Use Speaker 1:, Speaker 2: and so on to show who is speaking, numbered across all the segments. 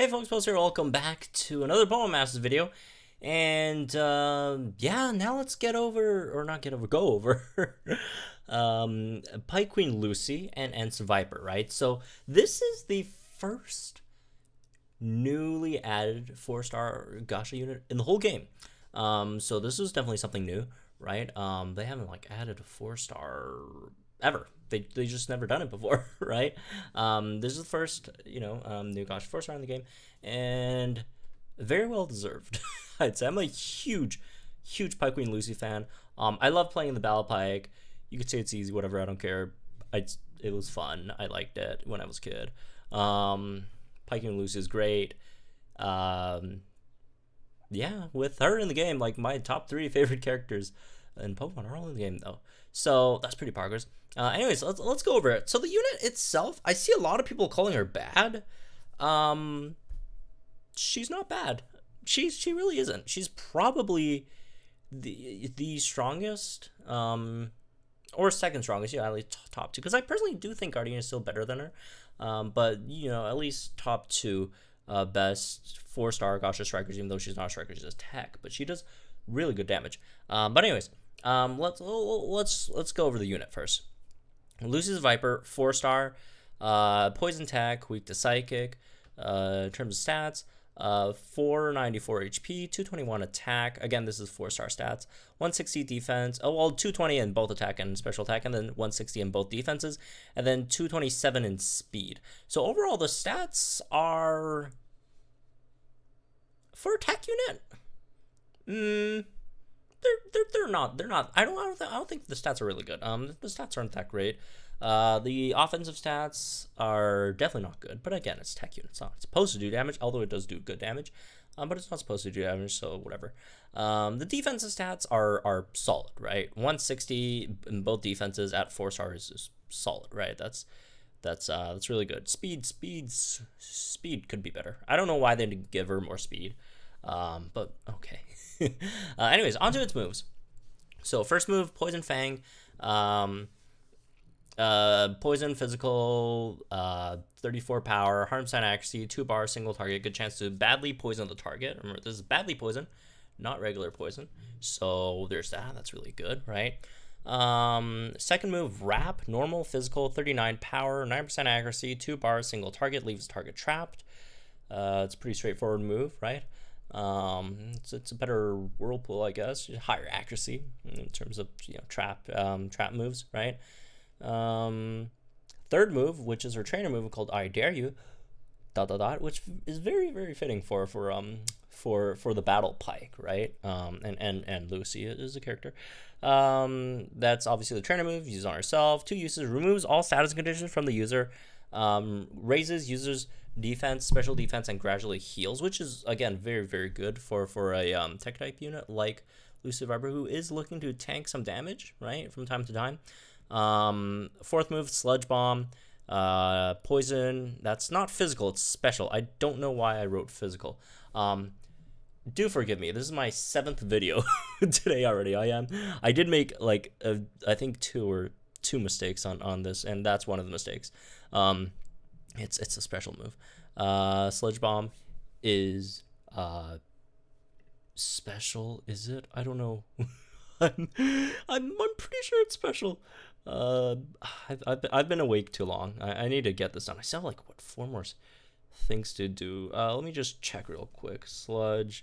Speaker 1: Hey folks, Post here. Welcome back to another Poem Masters video. And yeah, now let's go over Pike Queen Lucy and Seviper, right? So this is the first newly added 4-star gacha unit in the whole game. So this is definitely something new, right? They haven't like added a 4-star ever. They just never done it before, right? This is the first, new gacha 4-star in the game, and very well deserved. I'd say I'm a huge Pike Queen Lucy fan. I love playing the Battle Pike. You could say it's easy, whatever. I don't care. It was fun. I liked it when I was a kid. Pike Queen Lucy is great. Yeah, with her in the game, like my top 3 favorite characters in Pokemon are all in the game though. So that's pretty progress. Anyways, let's go over it. So the unit itself, I see a lot of people calling her bad. She's not bad. She really isn't. She's probably the strongest, or second strongest. Yeah, at least top 2. Because I personally do think Guardian is still better than her. But at least top 2 best 4-star gacha strikers. Even though she's not a striker, she's a tech, but she does really good damage. But anyways, let's go over the unit first. Lucy Seviper, 4-star, poison tech, weak to psychic. In terms of stats, 494 HP, 221 attack. Again, this is 4-star stats. 160 defense. Oh well, 220 in both attack and special attack, and then 160 in both defenses, and then 227 in speed. So overall, the stats are for a tech unit. They're not. I don't think the stats are really good. The stats aren't that great. The offensive stats are definitely not good. But again, it's tech unit. It's not supposed to do damage, although it does do good damage. But it's not supposed to do damage, so whatever. The defensive stats are solid, right? 160 in both defenses at 4 stars is solid, right? That's really good. Speed could be better. I don't know why they didn't give her more speed. But okay. Anyways, onto its moves. So first move, Poison Fang. Poison physical, 34 power, 100% accuracy, 2 bar, single target. Good chance to badly poison the target. Remember, this is badly poison, not regular poison. So there's that. That's really good, right? Second move, Wrap. Normal physical, 39 power, 9% accuracy, 2 bar, single target. Leaves target trapped. It's a pretty straightforward move, right? It's a better whirlpool, I guess. Higher accuracy in terms of trap moves, right? Third move, which is her trainer move called I Dare You, ... which is very fitting for the Battle Pike, right? And Lucy is a character. That's obviously the trainer move. Uses on herself. 2 uses: removes all status conditions from the user, raises user's defense, special defense, and gradually heals, which is again very good for a tech type unit like Lucy Seviper, who is looking to tank some damage, right, from time to time. Fourth move, Sludge Bomb. Poison. That's not physical, it's special. I don't know why I wrote physical. Do forgive me. This is my 7th video today already. I did make like I think 2 mistakes on this, and that's one of the mistakes. It's a special move. Sludge Bomb is special, is it? I don't know. I'm pretty sure it's special. I've been awake too long. I need to get this done. I still have like 4 more things to do. Let me just check real quick. Sludge.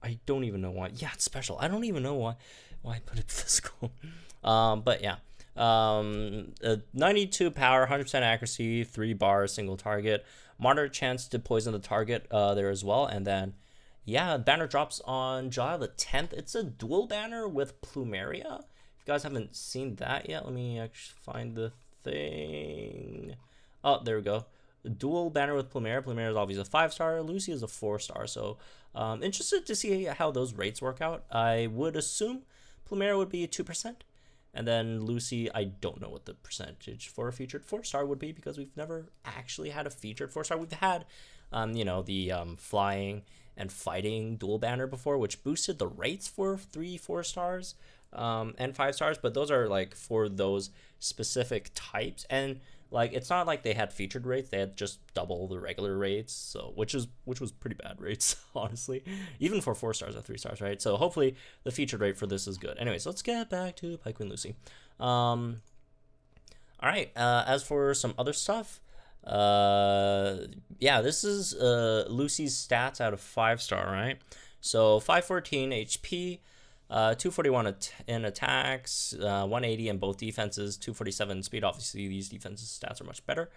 Speaker 1: I don't even know why. Yeah, it's special. I don't even know why I put it physical. But yeah. 92 power, 100% accuracy, 3 bars, single target. Moderate chance to poison the target there as well. And then yeah, banner drops on July the 10th. It's a dual banner with Plumeria. If you guys haven't seen that yet, let me actually find the thing. Oh, there we go. Dual banner with Plumeria. Plumeria is obviously a 5-star. Lucy is a 4-star. So interested to see how those rates work out. I would assume Plumeria would be 2%. And then Lucy, I don't know what the percentage for a featured 4-star would be, because we've never actually had a featured 4-star. We've had, the flying and fighting dual banner before, which boosted the rates for 3, 4 stars and 5 stars. But those are like for those specific types. And Like, it's not like they had featured rates, they had just double the regular rates, so which was pretty bad rates, honestly, even for 4 stars or 3 stars, right? So hopefully the featured rate for this is good. Anyways, let's get back to Pike Queen Lucy. All right, as for some other stuff, yeah, this is Lucy's stats out of 5-star, right? So 514 HP, 241 in attacks, 180 in both defenses, 247 speed. Obviously, these defenses stats are much better.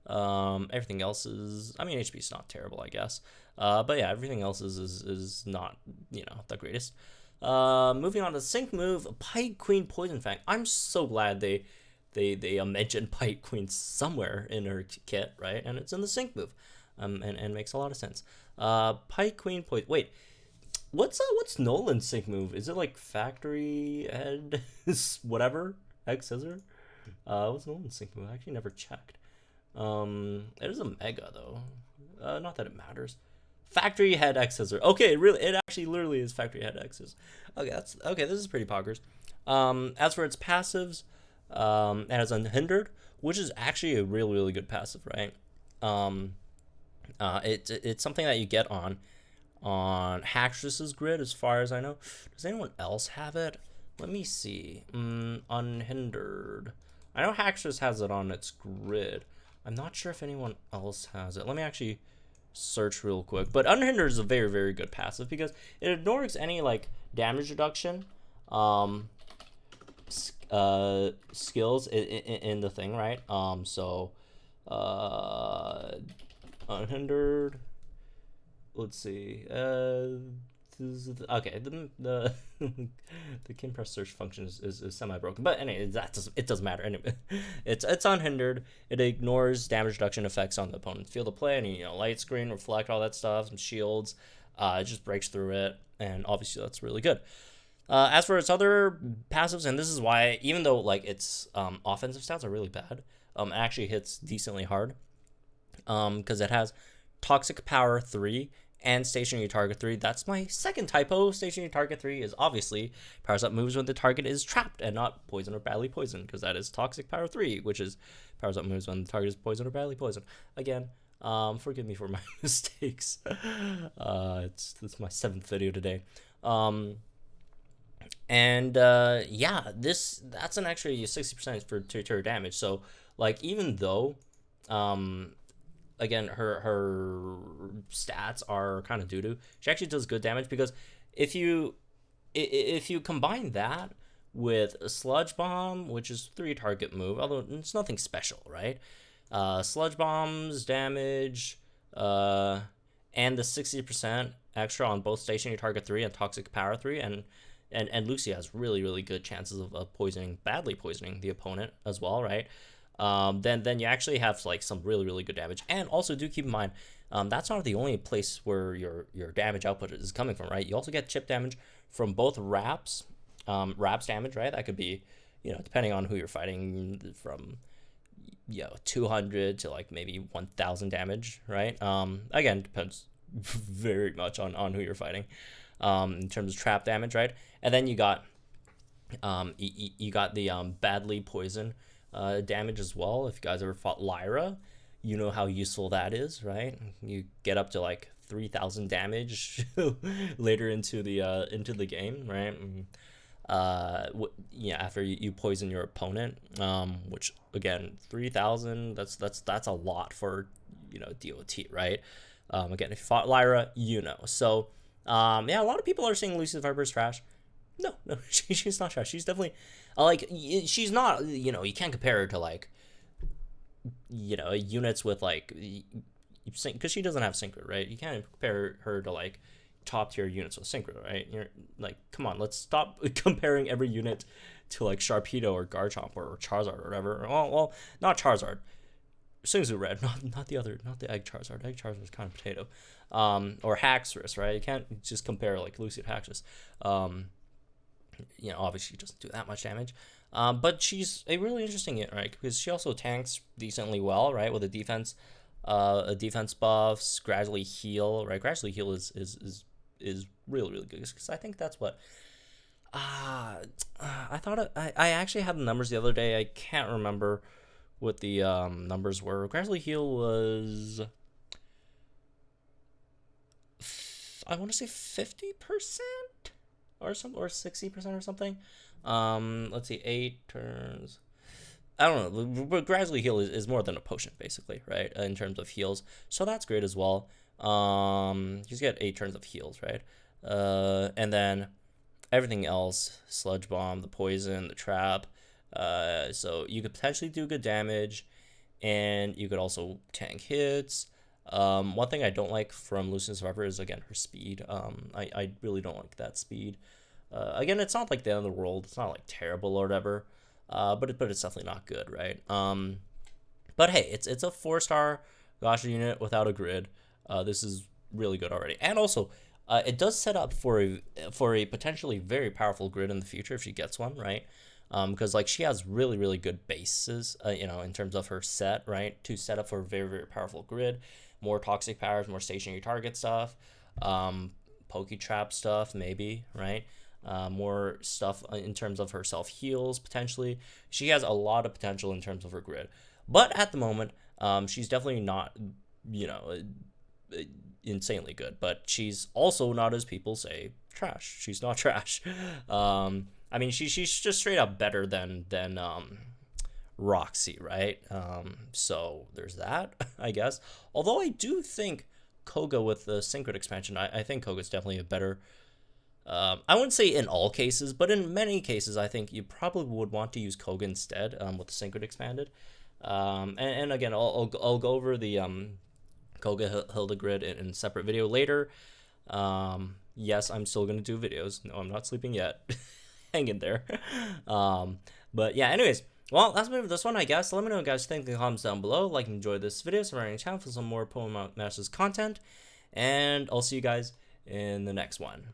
Speaker 1: Everything else is, I mean, HP is not terrible, I guess. But yeah, everything else is not, you know, the greatest. Moving on to sync move, Pike Queen Poison Fang. I'm so glad they mentioned Pike Queen somewhere in her kit, right? And it's in the sync move, and makes a lot of sense. Pike Queen Poison. Wait. What's Nolan's sync move? Is it like Factory Head, whatever, X Scissor? What's Nolan's sync move? I actually never checked. It is a Mega though. Not that it matters. Factory Head X Scissor. Okay, it actually literally is Factory Head X Scissor. Okay, that's okay. This is pretty poggers. As for its passives, it has Unhindered, which is actually a really good passive, right? It's something that you get on Haxorus's grid, as far as I know. Does anyone else have it? Let me see. Unhindered. I know Haxorus has it on its grid. I'm not sure if anyone else has it. Let me actually search real quick. But Unhindered is a very good passive because it ignores any like damage reduction skills in the thing, right? So Unhindered. Let's see. Okay, the Kim press search function is semi broken, but anyway, it doesn't matter anyway. It's unhindered. It ignores damage reduction effects on the opponent's field of play, and you know, light screen, reflect, all that stuff, some shields. It just breaks through it, and obviously that's really good. As for its other passives, and this is why, even though like its offensive stats are really bad, it actually hits decently hard. Because it has Toxic Power 3 and Stationary Target 3. That's my second typo. Stationary Target 3 is obviously powers up moves when the target is trapped and not poisoned or badly poisoned, because that is Toxic Power 3, which is powers up moves when the target is poisoned or badly poisoned. Again, forgive me for my mistakes. It's my 7th video today. Yeah, that's an extra 60% for territory damage. So like, even though again, her stats are kind of doo-doo, she actually does good damage, because if you combine that with a Sludge Bomb, which is 3 target move, although it's nothing special, right? Sludge Bomb's damage, and the 60% extra on both Stationary Target 3 and Toxic Power 3, and Lucy has really good chances of badly poisoning the opponent as well, right? Then you actually have like some really good damage. And also do keep in mind, that's not the only place where your damage output is coming from, right? You also get chip damage from both wraps damage, right? That could be, you know, depending on who you're fighting, from 200 to like maybe 1,000 damage, right? Again, depends very much on who you're fighting, in terms of trap damage, right? And then you got you got the badly poison damage as well. If you guys ever fought Lyra, you know how useful that is, right? You get up to like 3,000 damage later into the game, right? Yeah, after you poison your opponent, which again, 3,000, that's a lot for, you know, DOT, right? Again, if you fought Lyra, you know. So yeah, a lot of people are saying Lucy Seviper is trash. No, she's not trash. She's definitely like, she's not, you know, you can't compare her to like, you know, units with like, because she doesn't have synchro, right? You can't compare her to like top tier units with synchro, right? You're like, come on, let's stop comparing every unit to like Sharpedo or Garchomp or Charizard or whatever. Well, not Charizard. Singsu Red, not the Egg Charizard. Egg Charizard is kind of potato. Or Haxorus, right? You can't just compare like Lucy to Haxorus. You know, obviously she doesn't do that much damage, but she's a really interesting unit, right? Because she also tanks decently well, right? With a defense buffs, gradually heal, right? Gradually heal is really good, because I think that's what I thought. I actually had the numbers the other day. I can't remember what the numbers were. Gradually Heal was, I want to say 50% or something, or 60% or something. Let's see, 8 turns. I don't know, but Gradually Heal is more than a potion, basically, right? In terms of heals, so that's great as well. You just get 8 turns of heals, right? And then everything else, Sludge Bomb, the poison, the trap. So you could potentially do good damage, and you could also tank hits. One thing I don't like from Lucy Seviper is, again, her speed. I really don't like that speed. Again, it's not like the end of the world. It's not like terrible or whatever. But it's definitely not good, right? But hey, it's a 4-star Gasha unit without a grid. This is really good already, and also it does set up for a potentially very powerful grid in the future if she gets one, right? Because like she has really good bases, you know, in terms of her set, right? To set up for a very powerful grid, more toxic powers, more stationary target stuff, Poke Trap stuff, maybe, right? More stuff in terms of her self heals potentially. She has a lot of potential in terms of her grid, but at the moment, she's definitely not, you know, insanely good. But she's also not, as people say, trash. She's not trash. I mean, she's just straight up better than Roxy, right? So there's that, I guess. Although I do think Koga with the Synchro expansion, I think Koga's definitely a better. I wouldn't say in all cases, but in many cases, I think you probably would want to use Koga instead with the Synchro expanded. And again, I'll go over the Koga Hilda grid in a separate video later. Yes, I'm still going to do videos. No, I'm not sleeping yet. Hang in there. But yeah, anyways. Well, that's it for this one, I guess. Let me know what you guys think in the comments down below. Like and enjoy this video, subscribe to my channel for some more Pokemon Masters content. And I'll see you guys in the next one.